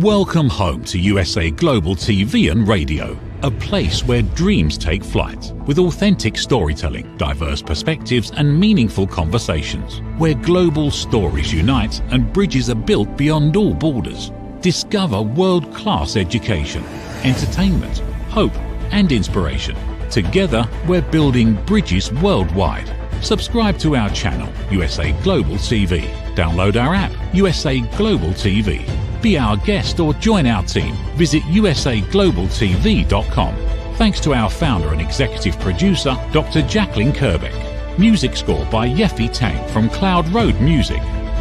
Welcome home to USA Global TV and Radio, a place where dreams take flight, with authentic storytelling, diverse perspectives and meaningful conversations, where global stories unite and bridges are built beyond all borders. Discover world-class education, entertainment, hope and inspiration. Together, we're building bridges worldwide. Subscribe to our channel, USA Global TV. Download our app, USA Global TV. Be our guest or join our team. Visit usaglobaltv.com. Thanks to our founder and executive producer, Dr. Jacqueline Kerbeck. Music score by Yeffy Tang from Cloud Road Music.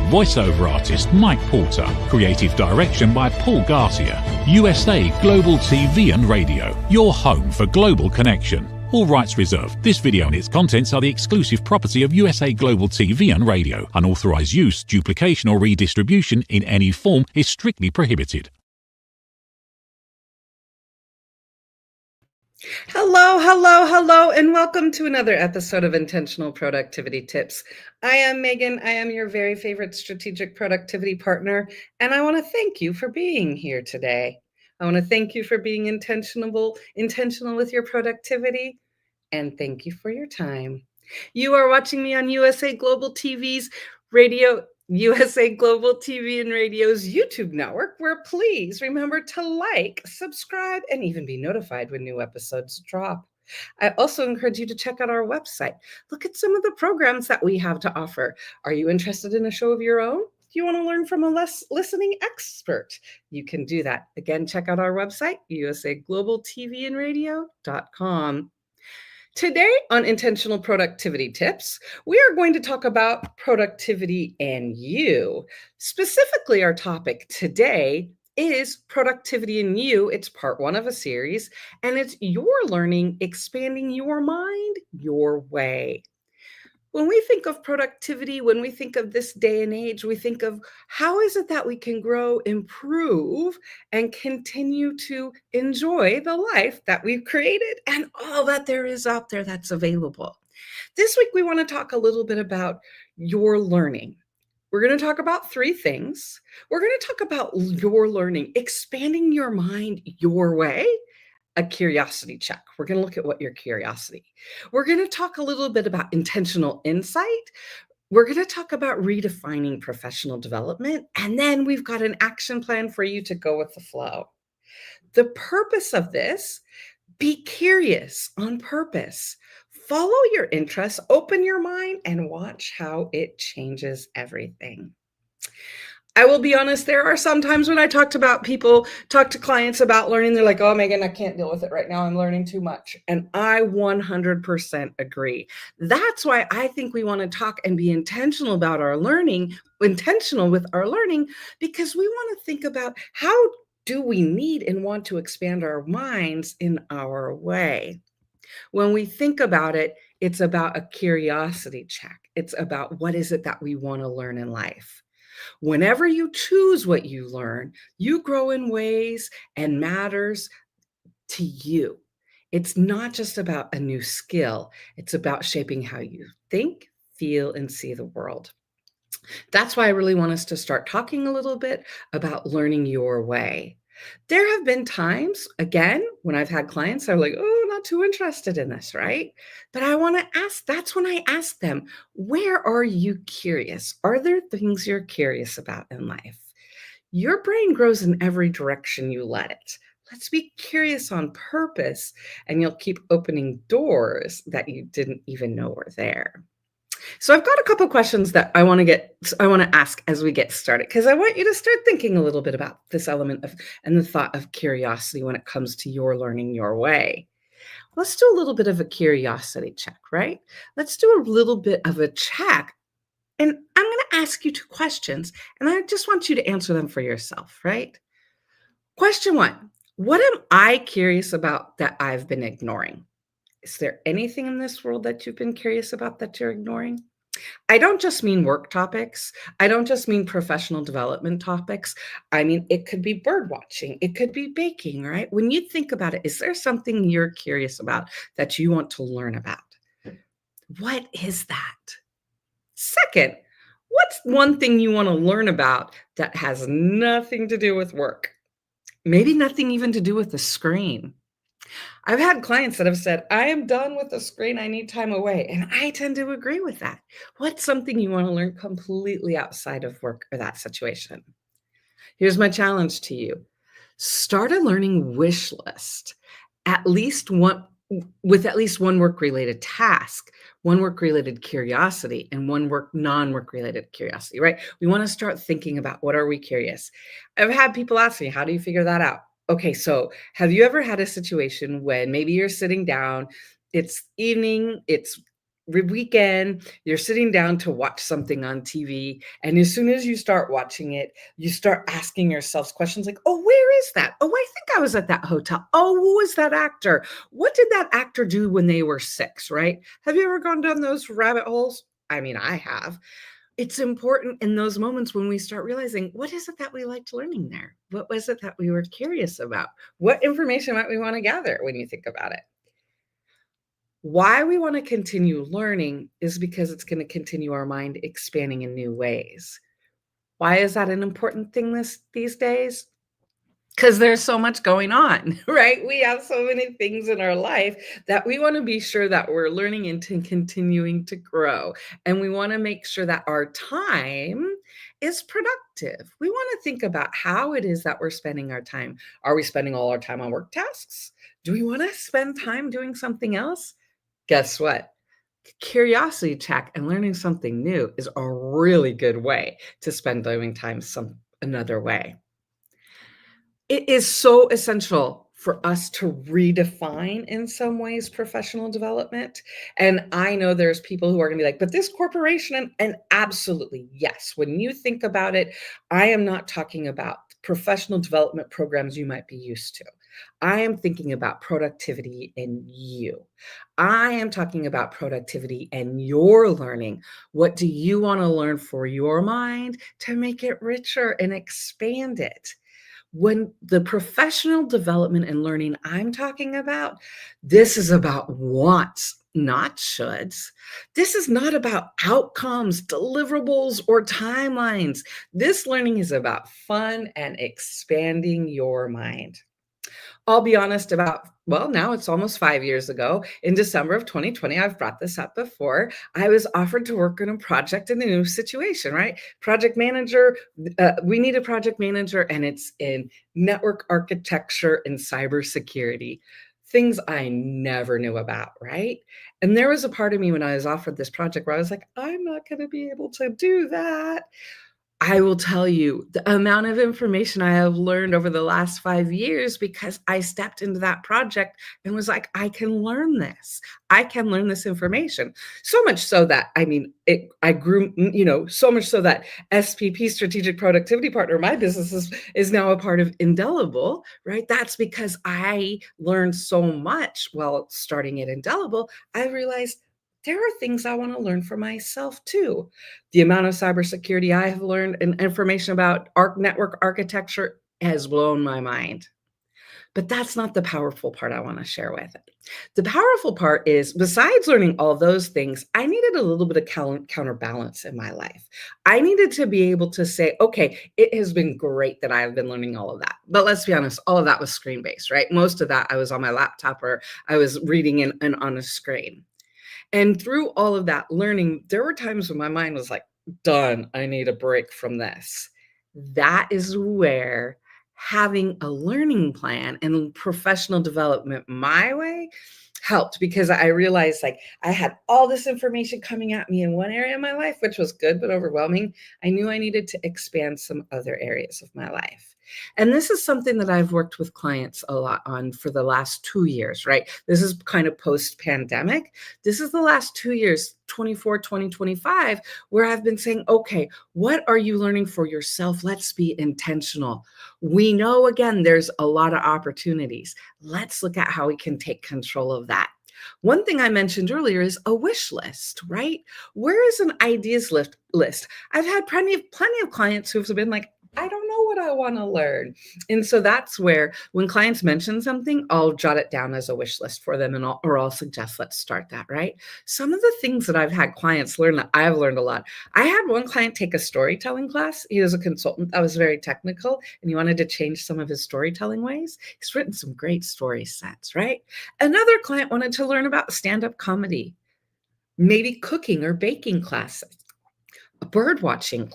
Voiceover artist Mike Porter. Creative direction by Paul Garcia. USA Global TV and Radio, your home for global connection. All rights reserved. This video and its contents are the exclusive property of USA Global TV and Radio. Unauthorized use, duplication or redistribution in any form is strictly prohibited. Hello, and welcome to another episode of Intentional Productivity Tips. I am Megan. I am your very favorite strategic productivity partner, and I want to thank you for being here today. I want to thank you for being intentional with your productivity, and thank you for your time. You are watching me on USA Global TV and Radio's YouTube network, where please remember to like, subscribe, and even be notified when new episodes drop. I also encourage you to check out our website. Look at some of the programs that we have to offer. Are you interested in a show of your own? Do you want to learn from a listening expert? You can do that. Again, check out our website, usaglobaltvandradio.com. Today on Intentional Productivity Tips, we are going to talk about productivity and you. Specifically, our topic today is productivity and you. It's part one of a series, and it's your learning, expanding your mind your way. When we think of productivity, when we think of this day and age, we think of how is it that we can grow, improve, and continue to enjoy the life that we've created and all that there is out there that's available. This week, we want to talk a little bit about your learning. We're going to talk about three things. We're going to talk about your learning, expanding your mind your way. A curiosity check. We're going to look at what your curiosity. We're going to talk a little bit about intentional insight. We're going to talk about redefining professional development. And then we've got an action plan for you to go with the flow. The purpose of this, be curious on purpose. Follow your interests, open your mind, and watch how it changes everything. I will be honest, there are some times when I talk to clients about learning, they're like, oh, Megan, I can't deal with it right now. I'm learning too much. And I 100% agree. That's why I think we want to talk and be intentional about our learning, intentional with our learning, because we want to think about how do we need and want to expand our minds in our way. When we think about it, it's about a curiosity check. It's about what is it that we want to learn in life. Whenever you choose what you learn, you grow in ways and matters to you. It's not just about a new skill. It's about shaping how you think, feel, and see the world. That's why I really want us to start talking a little bit about learning your way. There have been times, again, when I've had clients that are like, oh, not too interested in this, right? But I want to ask, that's when I ask them, where are you curious? Are there things you're curious about in life? Your brain grows in every direction you let it. Let's be curious on purpose, and you'll keep opening doors that you didn't even know were there. So I've got a couple questions that I want to ask as we get started, because I want you to start thinking a little bit about this element of and the thought of curiosity when it comes to your learning your way. Let's do a little bit of a curiosity check, right? Let's do a little bit of a check. And I'm going to ask you two questions, and I just want you to answer them for yourself, right? Question one, what am I curious about that I've been ignoring? Is there anything in this world that you've been curious about that you're ignoring? I don't just mean work topics. I don't just mean professional development topics. I mean, it could be bird watching. It could be baking, right? When you think about it, is there something you're curious about that you want to learn about? What is that? Second, what's one thing you want to learn about that has nothing to do with work? Maybe nothing even to do with the screen. I've had clients that have said, I am done with the screen. I need time away. And I tend to agree with that. What's something you want to learn completely outside of work or that situation? Here's my challenge to you. Start a learning wish list, at least one with at least one work-related task, one work-related curiosity, and one non-work related curiosity, right? We want to start thinking about what are we curious. I've had people ask me, how do you figure that out? Okay, so have you ever had a situation when maybe you're sitting down, it's evening, it's weekend, you're sitting down to watch something on TV, and as soon as you start watching it, you start asking yourselves questions like, oh, where is that? Oh, I think I was at that hotel. Oh, who was that actor? What did that actor do when they were six, right? Have you ever gone down those rabbit holes? I mean, I have. It's important in those moments when we start realizing, what is it that we liked learning there? What was it that we were curious about? What information might we want to gather when you think about it? Why we want to continue learning is because it's going to continue our mind expanding in new ways. Why is that an important thing these days? Because there's so much going on, right? We have so many things in our life that we want to be sure that we're learning and continuing to grow. And we want to make sure that our time is productive. We want to think about how it is that we're spending our time. Are we spending all our time on work tasks? Do we want to spend time doing something else? Guess what? Curiosity check and learning something new is a really good way to spend doing time another way. It is so essential for us to redefine in some ways professional development. And I know there's people who are going to be like, but this corporation, and absolutely, yes. When you think about it, I am not talking about professional development programs you might be used to. I am thinking about productivity in you. I am talking about productivity and your learning. What do you want to learn for your mind to make it richer and expand it? When the professional development and learning I'm talking about, this is about wants, not shoulds. This is not about outcomes, deliverables, or timelines. This learning is about fun and expanding your mind. I'll be honest about, well, now it's almost 5 years ago. In December of 2020, I've brought this up before. I was offered to work on a project in a new situation, right? Project manager, we need a project manager, and it's in network architecture and cybersecurity, things I never knew about, right? And there was a part of me when I was offered this project where I was like, I'm not going to be able to do that. I will tell you the amount of information I have learned over the last 5 years because I stepped into that project and was like, I can learn this. I can learn this information. So much so that, I mean, I grew, so much so that SPP, Strategic Productivity Partner, my business is now a part of Indelible, right? That's because I learned so much while starting at Indelible. I realized there are things I want to learn for myself too. The amount of cybersecurity I have learned and information about network architecture has blown my mind. But that's not the powerful part I want to share with it. The powerful part is, besides learning all those things, I needed a little bit of counterbalance in my life. I needed to be able to say, okay, it has been great that I've been learning all of that. But let's be honest, all of that was screen-based, right? Most of that I was on my laptop or I was reading on a screen. And through all of that learning, there were times when my mind was like, done, I need a break from this. That is where having a learning plan and professional development my way helped, because I realized like I had all this information coming at me in one area of my life, which was good but overwhelming. I knew I needed to expand some other areas of my life. And this is something that I've worked with clients a lot on for the last 2 years, right? This is kind of post-pandemic. This is the last 2 years, 24, 2025, where I've been saying, okay, what are you learning for yourself? Let's be intentional. We know, again, there's a lot of opportunities. Let's look at how we can take control of that. One thing I mentioned earlier is a wish list, right? Where is an ideas list? I've had plenty of clients who've been like, I don't know what I want to learn? And so that's where when clients mention something, I'll jot it down as a wish list for them, and I'll suggest, let's start that, right? Some of the things that I've had clients learn that I've learned a lot. I had one client take a storytelling class. He was a consultant that was very technical, and he wanted to change some of his storytelling ways. He's written some great story sets, right? Another client wanted to learn about stand-up comedy, maybe cooking or baking classes, bird watching,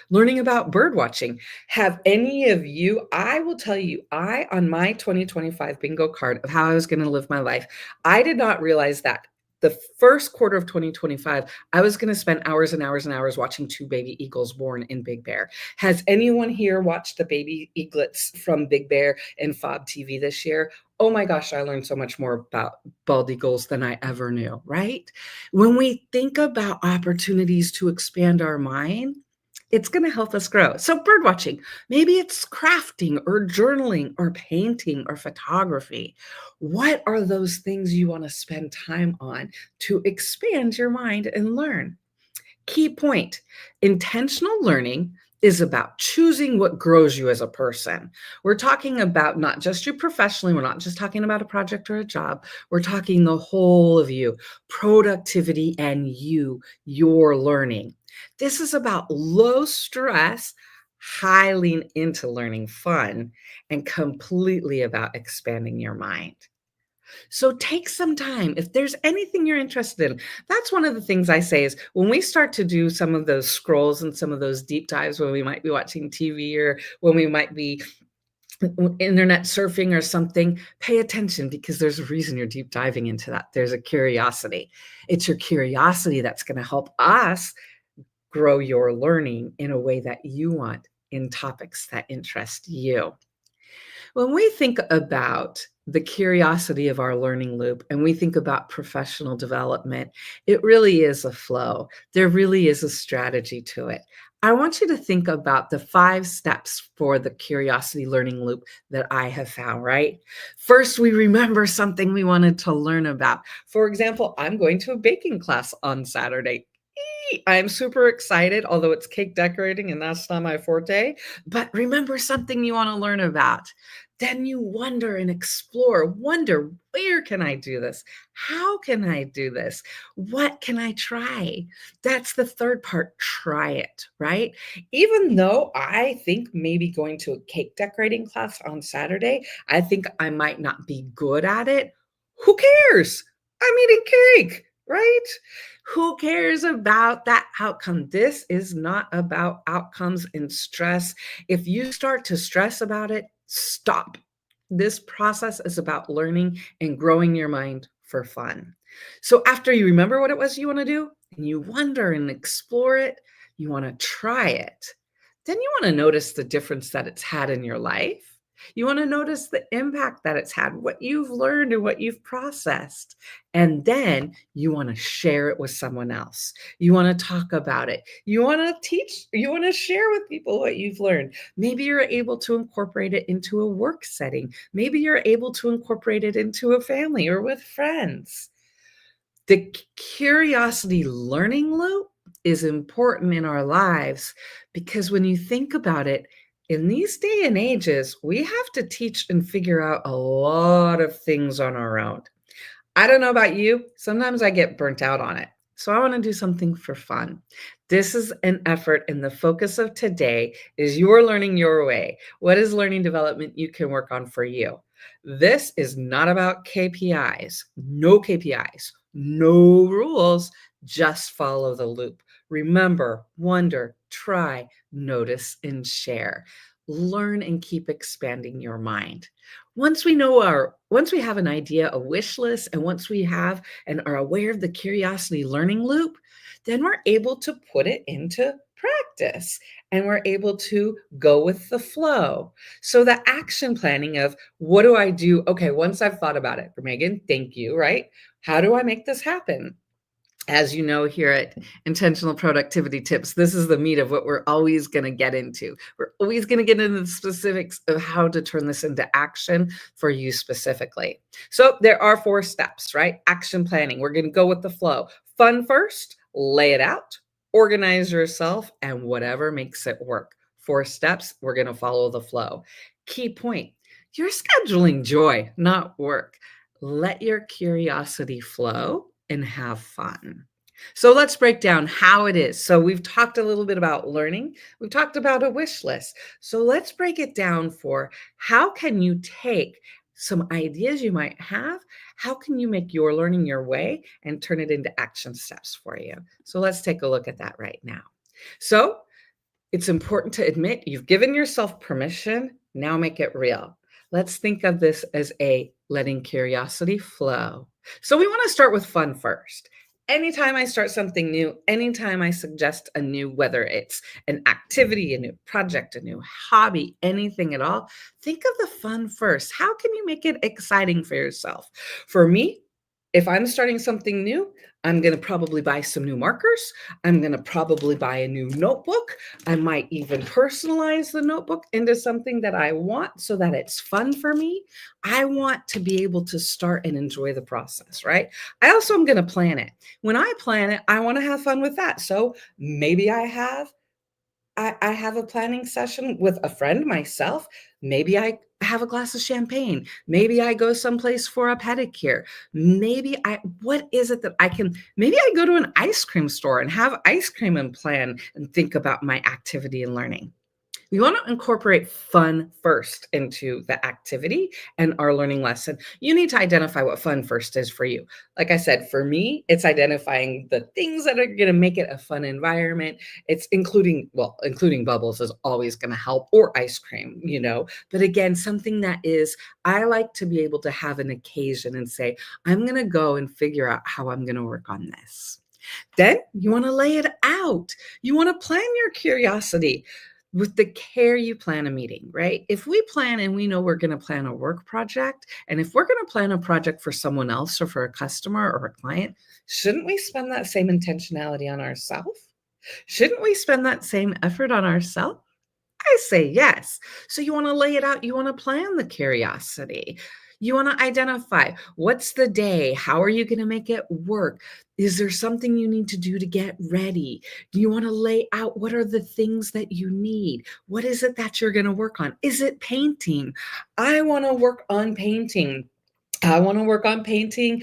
learning about bird watching. Have any of you, I will tell you, on my 2025 bingo card of how I was going to live my life, I did not realize that the first quarter of 2025, I was going to spend hours and hours and hours watching 2 baby eagles born in Big Bear. Has anyone here watched the baby eaglets from Big Bear and FOB TV this year? Oh my gosh, I learned so much more about bald eagles than I ever knew, right? When we think about opportunities to expand our mind, it's going to help us grow. So bird watching, maybe it's crafting or journaling or painting or photography. What are those things you want to spend time on to expand your mind and learn? Key point, intentional learning is about choosing what grows you as a person. We're talking about not just you professionally. We're not just talking about a project or a job. We're talking the whole of you, productivity and your learning. This is about low stress, high lean into learning fun, and completely about expanding your mind. So take some time. If there's anything you're interested in, that's one of the things I say is when we start to do some of those scrolls and some of those deep dives when we might be watching TV or when we might be internet surfing or something, pay attention because there's a reason you're deep diving into that. There's a curiosity. It's your curiosity that's going to help us grow your learning in a way that you want in topics that interest you. When we think about the curiosity of our learning loop and we think about professional development, it really is a flow. There really is a strategy to it. I want you to think about the 5 steps for the curiosity learning loop that I have found, right? First, we remember something we wanted to learn about. For example, I'm going to a baking class on Saturday. I'm super excited, although it's cake decorating and that's not my forte. But remember something you want to learn about. Then you wonder and explore, wonder, where can I do this? How can I do this? What can I try? That's the third part, try it, right? Even though I think maybe going to a cake decorating class on Saturday, I think I might not be good at it. Who cares? I'm eating cake, right? Who cares about that outcome? This is not about outcomes and stress. If you start to stress about it, stop. This process is about learning and growing your mind for fun. So after you remember what it was you want to do and you wonder and explore it, you want to try it. Then you want to notice the difference that it's had in your life. You want to notice the impact that it's had, what you've learned and what you've processed. And then you want to share it with someone else. You want to talk about it. You want to teach, you want to share with people what you've learned. Maybe you're able to incorporate it into a work setting. Maybe you're able to incorporate it into a family or with friends. The curiosity learning loop is important in our lives because when you think about it, in these day and ages, we have to teach and figure out a lot of things on our own. I don't know about you. Sometimes I get burnt out on it. So I want to do something for fun. This is an effort, and the focus of today is you're learning your way. What is learning development you can work on for you? This is not about KPIs, no rules, just follow the loop. Remember, wonder, try, notice, and share. Learn and keep expanding your mind. Once we have an idea, a wish list, and once we have and are aware of the curiosity learning loop, then we're able to put it into practice and we're able to go with the flow. So the action planning of what do I do? Okay, once I've thought about it, Megan, thank you, right? How do I make this happen? As you know, here at Intentional Productivity Tips, this is the meat of what we're always going to get into. We're always going to get into the specifics of how to turn this into action for you specifically. So there are 4 steps, right? Action planning. We're going to go with the flow. Fun first, lay it out, organize yourself, and whatever makes it work 4 steps, we're going to follow the flow. Key point, you're scheduling joy, not work. Let your curiosity flow and have fun. So let's break down how it is. So we've talked a little bit about learning. We've talked about a wish list. So let's break it down for how can you take some ideas you might have, how can you make your learning your way and turn it into action steps for you? So let's take a look at that right now. So it's important to admit you've given yourself permission. Now make it real. Let's think of this as a letting curiosity flow. So we want to start with fun first. Anytime I start something new, anytime I suggest a new, whether it's an activity, a new project, a new hobby, anything at all, think of the fun first. How can you make it exciting for yourself? For me, if I'm starting something new, I'm going to probably buy some new markers. I'm going to probably buy a new notebook. I might even personalize the notebook into something that I want so that it's fun for me. I want to be able to start and enjoy the process, right? I also am going to plan it. When I plan it, I want to have fun with that. So maybe I have a planning session with a friend, myself. Maybe I have a glass of champagne. Maybe I go someplace for a pedicure. What is it that maybe I go to an ice cream store and have ice cream and plan and think about my activity and learning. We want to incorporate fun first into the activity and our learning lesson. You need to identify what fun first is for you. Like I said, for me, it's identifying the things that are going to make it a fun environment. It's including bubbles is always going to help, or ice cream, But again, something that I like to be able to have an occasion and say, I'm going to go and figure out how I'm going to work on this. Then you want to lay it out. You want to plan your curiosity with the care you plan a meeting, right? If we plan and we know we're going to plan a work project, and if we're going to plan a project for someone else or for a customer or a client, shouldn't we spend that same intentionality on ourselves? Shouldn't we spend that same effort on ourselves? I say yes. So you want to lay it out. You want to plan the curiosity. You want to identify what's the day? How are you going to make it work? Is there something you need to do to get ready? Do you want to lay out what are the things that you need? What is it that you're going to work on? Is it painting? I want to work on painting. I want to work on painting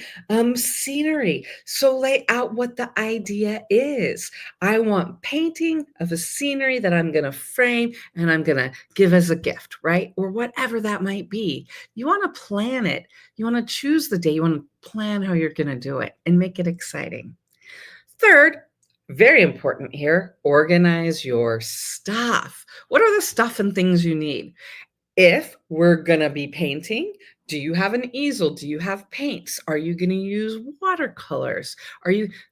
scenery. So lay out what the idea is. I want painting of a scenery that I'm going to frame and I'm going to give as a gift, right? Or whatever that might be. You want to plan it. You want to choose the day. You want to plan how you're going to do it and make it exciting. Third, very important here, organize your stuff. What are the stuff and things you need? If we're going to be painting, do you have an easel? Do you have paints? Are you going to use watercolors?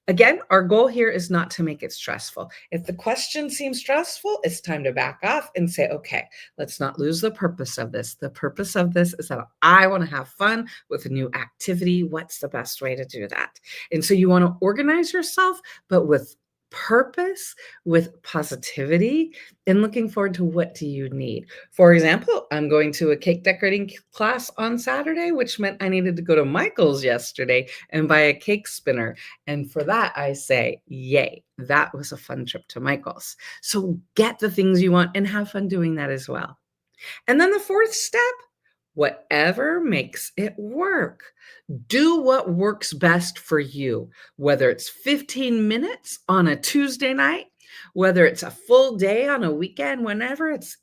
Again, our goal here is not to make it stressful. If the question seems stressful, it's time to back off and say, okay, let's not lose the purpose of this. The purpose of this is that I want to have fun with a new activity. What's the best way to do that? And so you want to organize yourself, but with purpose, with positivity, and looking forward to what do you need. For example, I'm going to a cake decorating class on Saturday, which meant I needed to go to Michael's yesterday and buy a cake spinner. And for that, I say, yay, that was a fun trip to Michael's. So get the things you want and have fun doing that as well. And then the fourth step, whatever makes it work. Do what works best for you, whether it's 15 minutes on a Tuesday night, whether it's a full day on a weekend,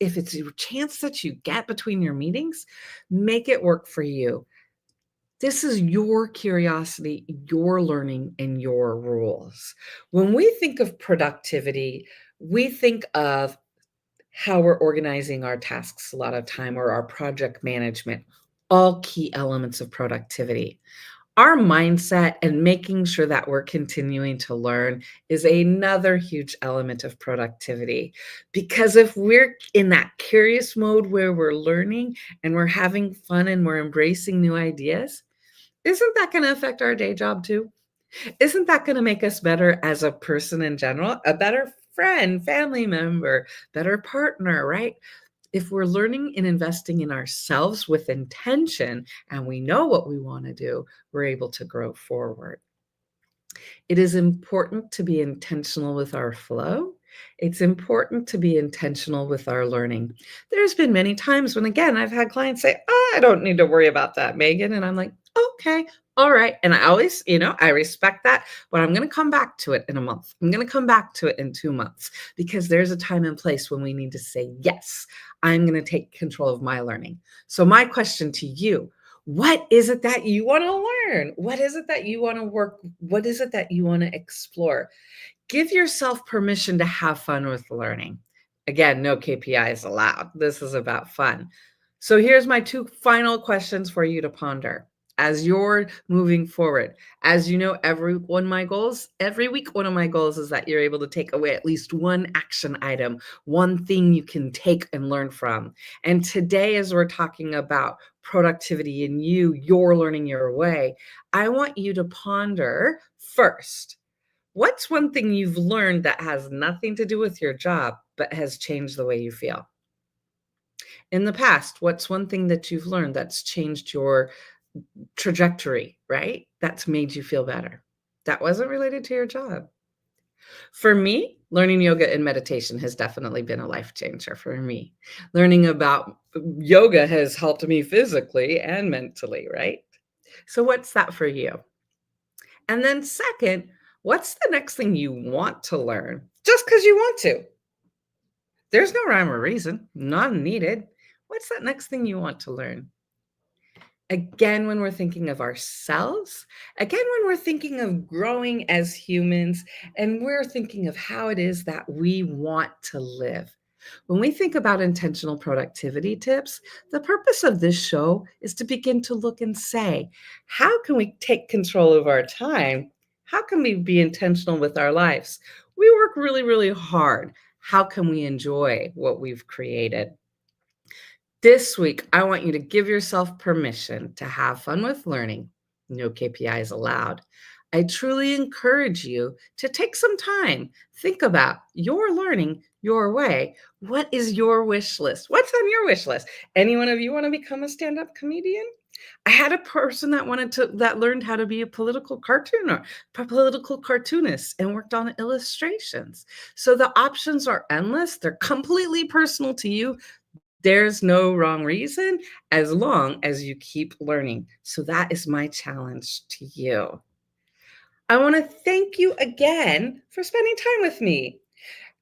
if it's a chance that you get between your meetings, make it work for you. This is your curiosity, your learning, and your rules. When we think of productivity, we think of how we're organizing our tasks a lot of time, or our project management, all key elements of productivity. Our mindset and making sure that we're continuing to learn is another huge element of productivity. Because if we're in that curious mode where we're learning and we're having fun and we're embracing new ideas, isn't that going to affect our day job too? Isn't that going to make us better as a person in general, a better friend, family member, better partner, right? If we're learning and investing in ourselves with intention and we know what we want to do, we're able to grow forward. It is important to be intentional with our flow It's important to be intentional with our learning. There's been many times when, again, I've had clients say, "Oh, I don't need to worry about that, Megan." And I'm like, "Okay, all right." And I always, I respect that, but I'm going to come back to it in a month. I'm going to come back to it in 2 months because there's a time and place when we need to say, "Yes, I'm going to take control of my learning." So, my question to you, what is it that you want to learn? What is it that you want to work? What is it that you want to explore? Give yourself permission to have fun with learning. Again, no KPIs allowed. This is about fun. So here's my 2 final questions for you to ponder as you're moving forward. As you know, every week, one of my goals is that you're able to take away at least one action item, one thing you can take and learn from. And today, as we're talking about productivity and you're learning your way, I want you to ponder first, what's one thing you've learned that has nothing to do with your job, but has changed the way you feel? In the past, what's one thing that you've learned that's changed your trajectory, right? That's made you feel better. That wasn't related to your job. For me, learning yoga and meditation has definitely been a life changer for me. Learning about yoga has helped me physically and mentally, right? So, what's that for you? And then, second, what's the next thing you want to learn just because you want to? There's no rhyme or reason, none needed. What's that next thing you want to learn? Again, when we're thinking of ourselves, again, when we're thinking of growing as humans, and we're thinking of how it is that we want to live. When we think about intentional productivity tips, the purpose of this show is to begin to look and say, how can we take control of our time? How can we be intentional with our lives? We work really, really hard. How can we enjoy what we've created? This week, I want you to give yourself permission to have fun with learning. No KPIs allowed. I truly encourage you to take some time, think about your learning your way. What is your wish list? What's on your wish list? Any one of you want to become a stand-up comedian? I had a person that learned how to be a political political cartoonist and worked on illustrations. So the options are endless. They're completely personal to you. There's no wrong reason as long as you keep learning. So that is my challenge to you. I want to thank you again for spending time with me.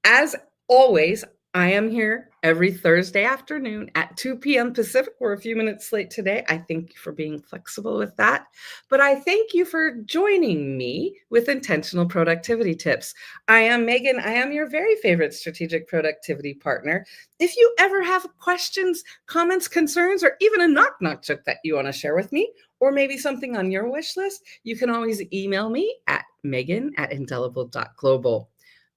As always, I am here every Thursday afternoon at 2 p.m. Pacific. We're a few minutes late today. I thank you for being flexible with that. But I thank you for joining me with intentional productivity tips. I am Megan. I am your very favorite strategic productivity partner. If you ever have questions, comments, concerns, or even a knock-knock joke that you want to share with me, or maybe something on your wish list, you can always email me at megan@indelible.global.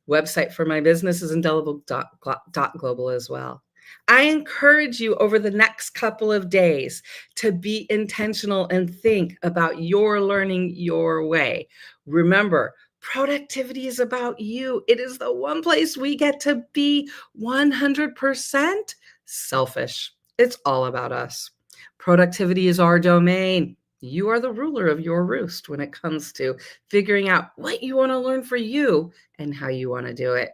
Website for my business is indelible.global as well. I encourage you over the next couple of days to be intentional and think about your learning your way. Remember, productivity is about you. It is the one place we get to be 100% selfish. It's all about us. Productivity is our domain. You are the ruler of your roost when it comes to figuring out what you want to learn for you and how you want to do it.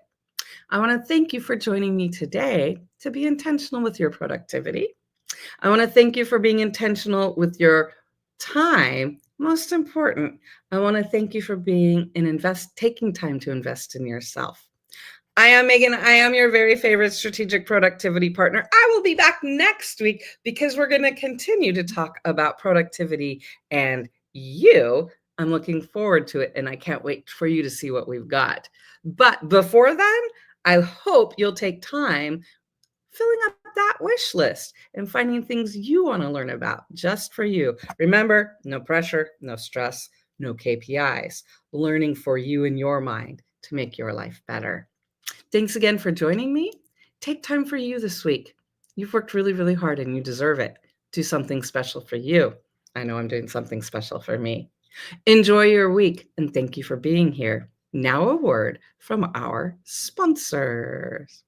I want to thank you for joining me today to be intentional with your productivity. I want to thank you for being intentional with your time. Most important, I want to thank you for taking time to invest in yourself. I am Megan. I am your very favorite strategic productivity partner. I will be back next week because we're going to continue to talk about productivity and you. I'm looking forward to it, and I can't wait for you to see what we've got. But before then, I hope you'll take time filling up that wish list and finding things you want to learn about just for you. Remember, no pressure, no stress, no KPIs. Learning for you in your mind to make your life better. Thanks again for joining me. Take time for you this week. You've worked really, really hard and you deserve it. Do something special for you. I know I'm doing something special for me. Enjoy your week and thank you for being here. Now a word from our sponsors.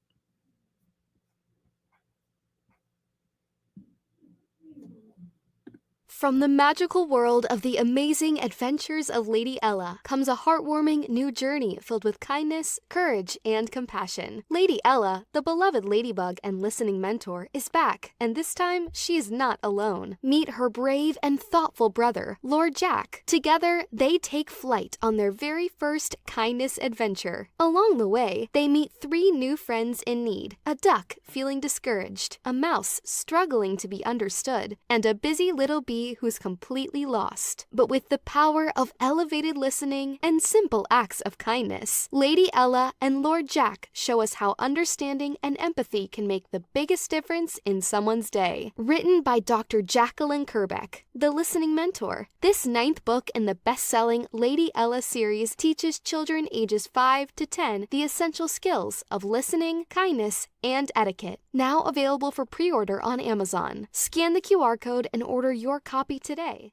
From the magical world of the amazing adventures of Lady Ella comes a heartwarming new journey filled with kindness, courage, and compassion. Lady Ella, the beloved ladybug and listening mentor, is back, and this time she is not alone. Meet her brave and thoughtful brother, Lord Jack. Together, they take flight on their very first kindness adventure. Along the way, they meet 3 new friends in need: a duck feeling discouraged, a mouse struggling to be understood, and a busy little bee who's completely lost. But with the power of elevated listening and simple acts of kindness, Lady Ella and Lord Jack show us how understanding and empathy can make the biggest difference in someone's day. Written by Dr. Jacqueline Kerbeck, the listening mentor, this 9th book in the best-selling Lady Ella series teaches children ages 5 to 10 the essential skills of listening, kindness, and etiquette. Now available for pre-order on Amazon. Scan the QR code and order your copy today.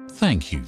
Thank you.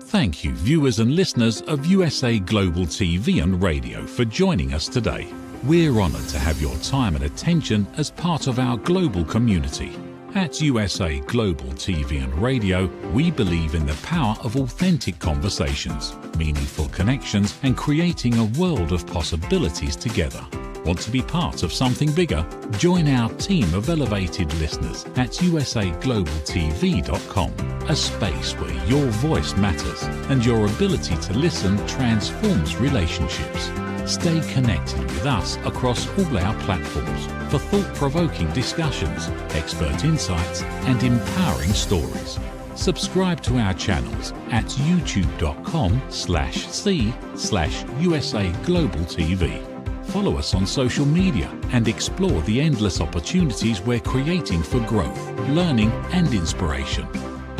Thank you, viewers and listeners of USA Global TV and Radio, for joining us today. We're honored to have your time and attention as part of our global community. At USA Global TV and Radio, we believe in the power of authentic conversations, meaningful connections, and creating a world of possibilities together. Want to be part of something bigger? Join our team of elevated listeners at usaglobaltv.com, a space where your voice matters and your ability to listen transforms relationships. Stay connected with us across all our platforms for thought-provoking discussions, expert insights, and empowering stories. Subscribe to our channels at youtube.com/c/USAGlobalTV. Follow us on social media and explore the endless opportunities we're creating for growth, learning, and inspiration.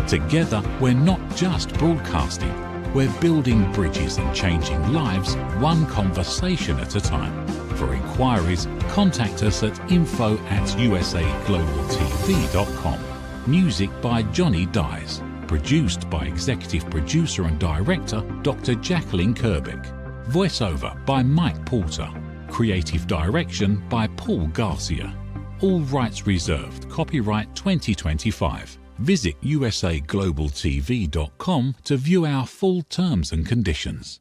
Together, we're not just broadcasting, we're building bridges and changing lives one conversation at a time. For inquiries, contact us at info@usaglobaltv.com. Music by Johnny Dies. Produced by Executive Producer and Director Dr. Jacqueline Kerbeck. Voiceover by Mike Porter. Creative Direction by Paul Garcia. All rights reserved. Copyright 2025. Visit usaglobaltv.com to view our full terms and conditions.